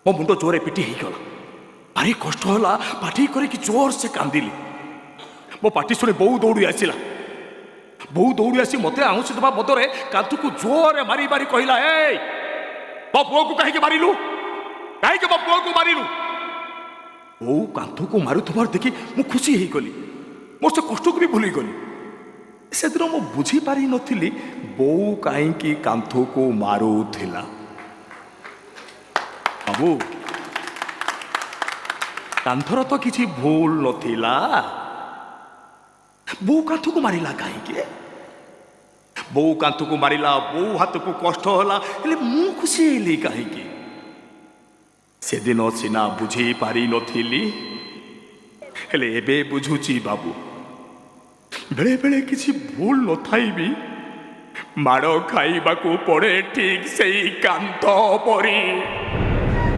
मो मुंड जोरे पिटी होगला भारी कष्ट होला पाटी करके जोर से कांदिली मो पाटी शुणी बो दौड़ी आसला बो दौड़ी आसी मत आउंसी दबा बदरे कांथु को जोरे मारी मारी कहला ए मो पुओ को कहीं मारिलु कहीं मो पुओ को मारिलु बो कांथु को मारुथबार देखि मु खुशी हो गली मोर से कष्ट को भी भूली गली से दिन मु बुझी पारि नथिली बो कहीं कांथु को मारुथिला बाबू कांथर तो किसी भूल नथिला बो कांथु को मारिला कहीं बो कांथु को मारिला बो हाथ को कष्ट होला हेले मु खुशी हेली कहीं से दिन सीना बुझी पारि नथिली हेले एबे बुझुची बाबू बेले बेले किसी भूल न थाई भी माड़ खाइबा को पड़े ठीक से कांथ परी।